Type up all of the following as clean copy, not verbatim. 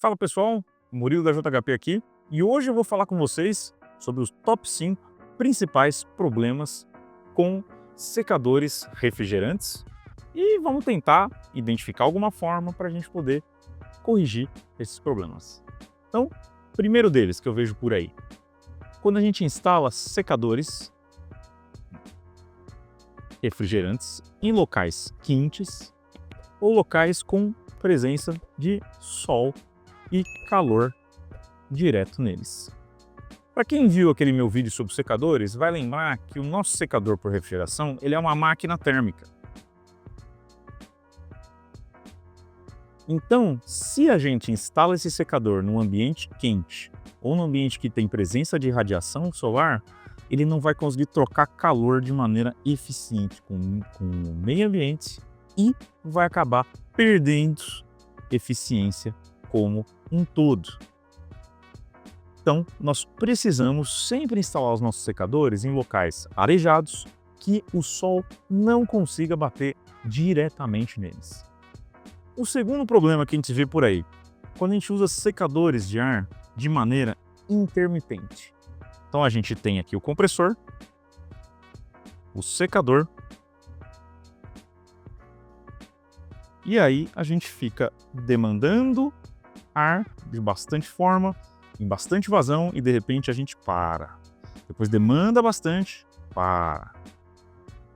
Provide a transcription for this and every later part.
Fala pessoal, Murilo da JHP aqui e hoje eu vou falar com vocês sobre os top 5 principais problemas com secadores refrigerantes e vamos tentar identificar alguma forma para a gente poder corrigir esses problemas. Então, primeiro deles que eu vejo por aí, quando a gente instala secadores refrigerantes em locais quentes ou locais com presença de sol e calor direto neles. Para quem viu aquele meu vídeo sobre secadores, vai lembrar que o nosso secador por refrigeração ele é uma máquina térmica. Então, se a gente instala esse secador num ambiente quente ou num ambiente que tem presença de radiação solar, ele não vai conseguir trocar calor de maneira eficiente com o meio ambiente e vai acabar perdendo eficiência como um todo. Então, nós precisamos sempre instalar os nossos secadores em locais arejados que o sol não consiga bater diretamente neles. O segundo problema que a gente vê por aí, quando a gente usa secadores de ar de maneira intermitente. Então a gente tem aqui o compressor, o secador, e aí a gente fica demandando ar de bastante forma, em bastante vazão e de repente a gente para. Depois demanda bastante, para.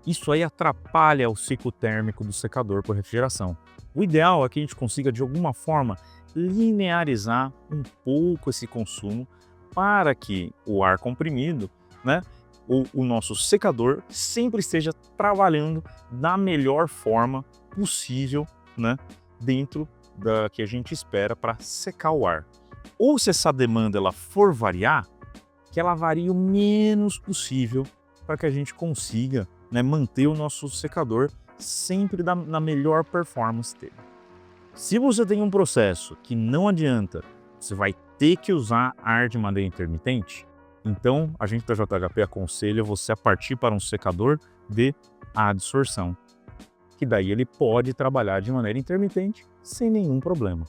Isso aí atrapalha o ciclo térmico do secador por refrigeração. O ideal é que a gente consiga de alguma forma linearizar um pouco esse consumo para que o ar comprimido, o nosso secador sempre esteja trabalhando da melhor forma possível, dentro da que a gente espera para secar o ar. Ou se essa demanda ela for variar, que ela varie o menos possível para que a gente consiga manter o nosso secador sempre na melhor performance dele. Se você tem um processo que não adianta, você vai ter que usar ar de maneira intermitente, então a gente da JHP aconselha você a partir para um secador de adsorção, que daí ele pode trabalhar de maneira intermitente sem nenhum problema.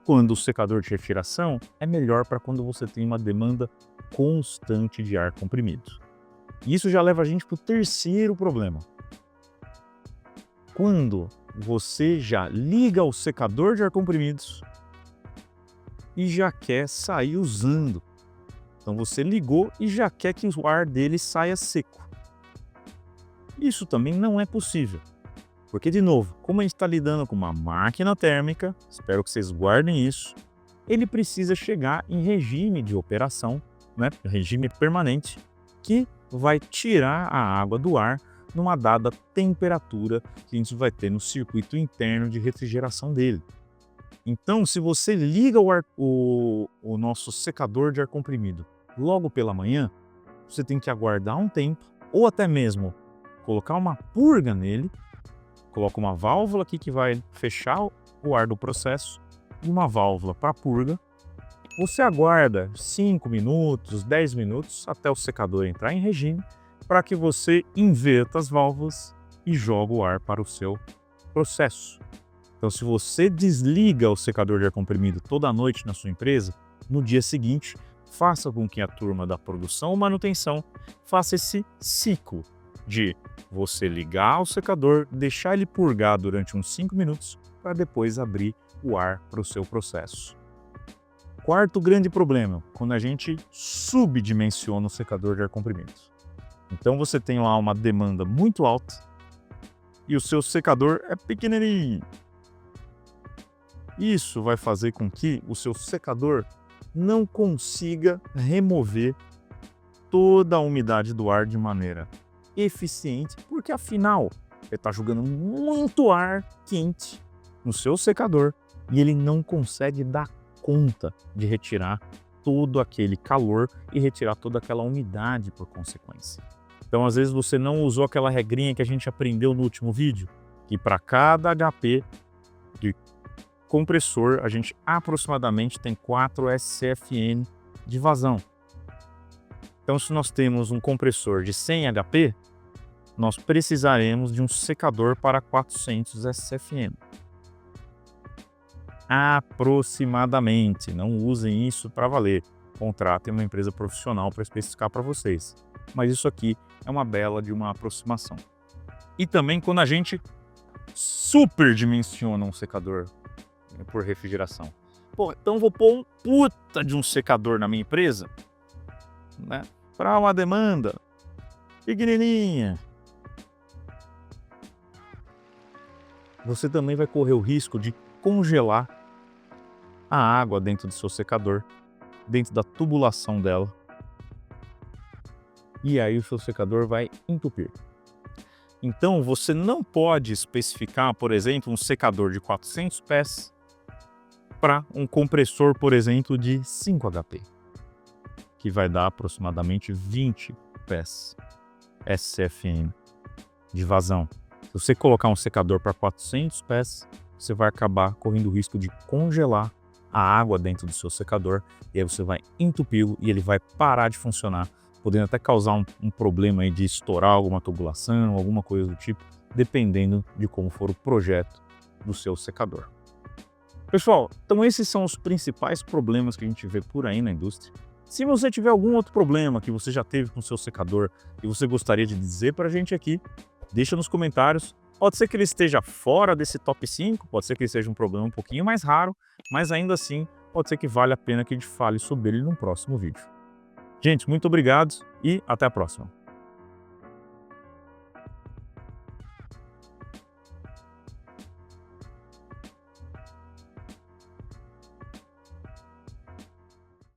Quando o secador de refrigeração é melhor para quando você tem uma demanda constante de ar comprimido. Isso já leva a gente para o terceiro problema. Quando você já liga o secador de ar comprimidos e já quer sair usando. Então você ligou e já quer que o ar dele saia seco. Isso também não é possível. Porque, de novo, como a gente está lidando com uma máquina térmica, espero que vocês guardem isso, ele precisa chegar em regime de operação, regime permanente, que vai tirar a água do ar numa dada temperatura que a gente vai ter no circuito interno de refrigeração dele. Então, se você liga o nosso secador de ar comprimido logo pela manhã, você tem que aguardar um tempo, ou até mesmo colocar uma purga nele, coloca uma válvula aqui que vai fechar o ar do processo e uma válvula para purga. Você aguarda 5 minutos, 10 minutos até o secador entrar em regime para que você inverta as válvulas e joga o ar para o seu processo. Então, se você desliga o secador de ar comprimido toda noite na sua empresa, no dia seguinte, faça com que a turma da produção ou manutenção faça esse ciclo de você ligar o secador, deixar ele purgar durante uns 5 minutos para depois abrir o ar para o seu processo. Quarto grande problema, quando a gente subdimensiona o secador de ar comprimido. Então você tem lá uma demanda muito alta e o seu secador é pequenininho. Isso vai fazer com que o seu secador não consiga remover toda a umidade do ar de maneira eficiente, porque afinal ele está jogando muito ar quente no seu secador e ele não consegue dar conta de retirar todo aquele calor e retirar toda aquela umidade por consequência. Então, às vezes você não usou aquela regrinha que a gente aprendeu no último vídeo, que para cada HP de compressor, a gente aproximadamente tem 4 SCFM de vazão. Então, se nós temos um compressor de 100 HP, nós precisaremos de um secador para 400 SCFM. aproximadamente. Não usem isso para valer. Contratem uma empresa profissional para especificar para vocês. Mas isso aqui é uma bela de uma aproximação. E também quando a gente superdimensiona um secador por refrigeração. Pô, então vou pôr um puta de um secador na minha empresa, né? Para uma demanda pequenininha. Você também vai correr o risco de congelar a água dentro do seu secador, dentro da tubulação dela. E aí o seu secador vai entupir. Então você não pode especificar, por exemplo, um secador de 400 pés para um compressor, por exemplo, de 5 HP, que vai dar aproximadamente 20 pés SCFM de vazão. Se você colocar um secador para 400 pés, você vai acabar correndo o risco de congelar a água dentro do seu secador, e aí você vai entupi-lo e ele vai parar de funcionar, podendo até causar um problema aí de estourar alguma tubulação, alguma coisa do tipo, dependendo de como for o projeto do seu secador. Pessoal, então esses são os principais problemas que a gente vê por aí na indústria. Se você tiver algum outro problema que você já teve com o seu secador e você gostaria de dizer para a gente aqui, deixa nos comentários. Pode ser que ele esteja fora desse top 5, pode ser que ele seja um problema um pouquinho mais raro, mas ainda assim pode ser que valha a pena que a gente fale sobre ele num próximo vídeo. Gente, muito obrigado e até a próxima.